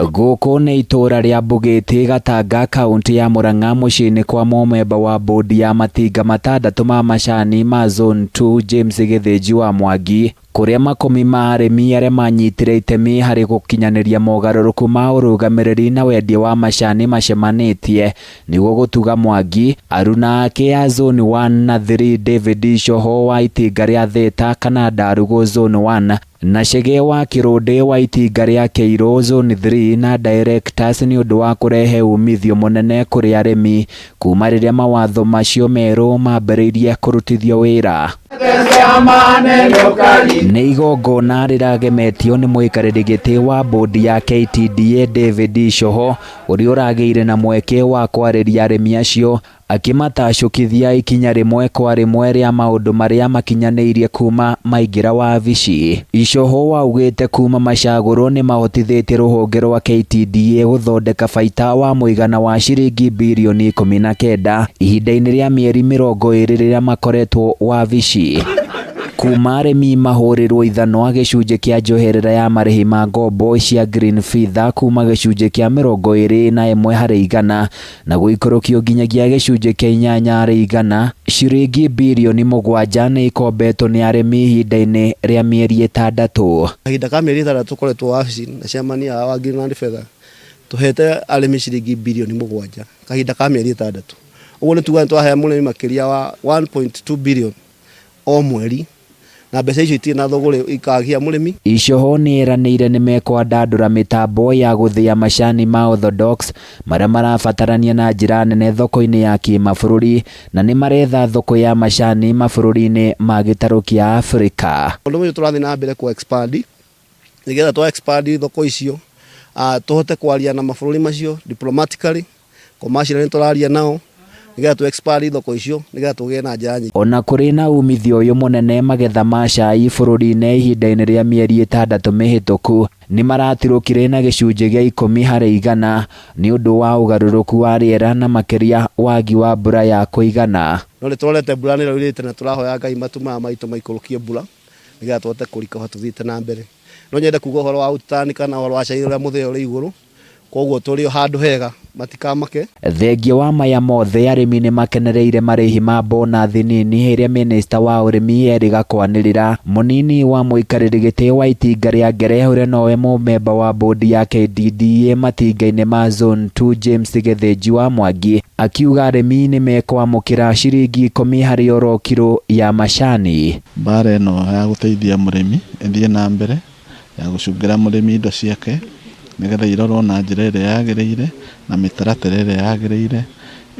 Gũkũ nĩ itura rĩa Bugĩti, Gatanga, kaunti ya Murang'a, mũciĩ-inĩ kwa mũmemba wa bodi ya matinga matandatũ ma macani ma Zone 2 James Gĩthĩnji wa Mwangi, kũrĩa makũmi ma arĩmi arĩa manyitire itemi harĩ gũkinyanĩria mogarũrũku ma ũrũgamĩrĩri na wendia wa macani macemanĩtie nĩguo gũtuga Mwangi, aruna ake a Zone 1 na 3 David Coho wa itinga rĩa Thĩta kana Ndarugu Zone 1 na Chege wa Kĩrũndĩ wa itinga rĩa Kĩirũ Zone 3 na directors nĩ ũndũ wa kũrehe umithio mũnene kũrĩ arĩmi kuma rĩrĩa mawatho macio merũ mambĩrĩirie kũrutithio wĩra. Nĩ igongona rĩragemetio nĩ mũikarĩri gĩtĩ wa bodi ya KTDA David Coho ũrĩa ũragĩire na mweke wa kwarĩria arĩmi acio, akĩmatacũkithia ikinya rĩmwe kwa rĩmwe rĩa maũndũ marĩa makinyanĩirie kuma maingĩra wabici. Coho waugĩte kuma macagũrũ nĩ mahotithĩtie rũhonge rwa KTDA gũthondeka baita wa mũigana wa ciringi birioni 19 ihinda-inĩ rĩa mĩeri 20 rĩrĩa makoretwo wabici. Kuma arĩmi mahũrĩrwo ithanwa gĩcunjĩ kĩa njoherera ya marĩhi ma ngombo cia Green Feather kuma gĩcunjĩ kĩa 21% na gũikũrũkio nginyagia gĩcunjĩ kĩa 8%, ciringi birioni 7 nĩ ikombetwo nĩ arĩmi ihinda-inĩ rĩa mĩeri 6. Kahinda ka mĩeri 6 tũkoretwo wabici na cemania wa Green Feather tuhete arĩmi ciringi birioni 7 kahinda ka mĩeri 6. Ũguo nĩ tuga twahe mũrĩmi makĩria wa 1.2 billion o mweri na mbeca icio itirĩ na thogora ikagia mũrĩmi. Coho nĩ eranĩire nĩ mekwandandũra mĩtambo ya gũthĩa macani ma Orthodox marĩa marabatarania na njĩra nene thoko-inĩ ya kĩmabũrũri na nĩ maretha thoko ya macani mabũrũri-inĩ ma gĩtarũ kĩa Afrika. Ũndũ ũyũ tũrathiĩ na mbere ku expand nĩgetha twa expand thoko icio tũhote kwaria na mabũrũri macio diplomatically, commercially tũraria nao nĩgetha tu expand thoko icio nĩgetha tũgĩe na njĩra nyingĩ. Ona kũrĩ na umithio ũyũ mũnene, magetha ma cai bũrũri-inĩ ihinda-inĩ rĩa mĩeri 6 mĩhĩtũku nĩ maratirũkire na gĩcunjĩ gĩa 10% nĩ ũndũ wa ũgarũrũku wa rĩera na makĩria wagi wa mbura ya kũigana. No nĩ tũrorete mbura nĩ ĩraurĩte na tũrahoya Ngai matumaga maitũ maikũrũkie mbura nĩgetha tũhote kũrika tuthiĩte na mbere. No nyende kuga ũhoro wa utani kana ũhoro wa cai ũrĩa mũthĩa ũrĩ igũrũ, koguo tũrĩ handũ hega matikamake. Thengia wa maya mothe, arĩmi nĩ makenereire marĩhi ma bonathi nini ĩrĩa minista wa ũrĩmi erĩga kwanĩrĩra. Mũnini wa mũikarĩri gĩtĩ wa itinga rĩa Ngere ũrĩa nowe mũmemba wa bodi ya KTDA matinga-inĩ ma Zone 2 James Gĩthĩnji wa Mwangi akiuga arĩmi nĩ mekwamũkĩra ciringi 10 harĩ oro kiro ya macani. Bara ĩno ya gũteithia mũrĩmi ĩthiĩ na mbere ya gũcungĩra mũrĩmi indo ciake nĩgetha irorwo na njĩra ĩrĩa yagĩrĩire na mĩtaratara ĩrĩa yagĩrĩire.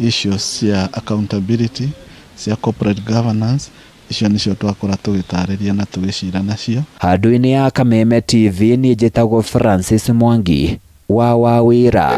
Issues cia accountability, cia corporate governance, icio nĩcio twakora tũgĩtarĩria na tũgĩcira nacio. Handũ-inĩ ya Kameme TV, niĩ njĩtagwo Francis Mwangi wa Wawĩra.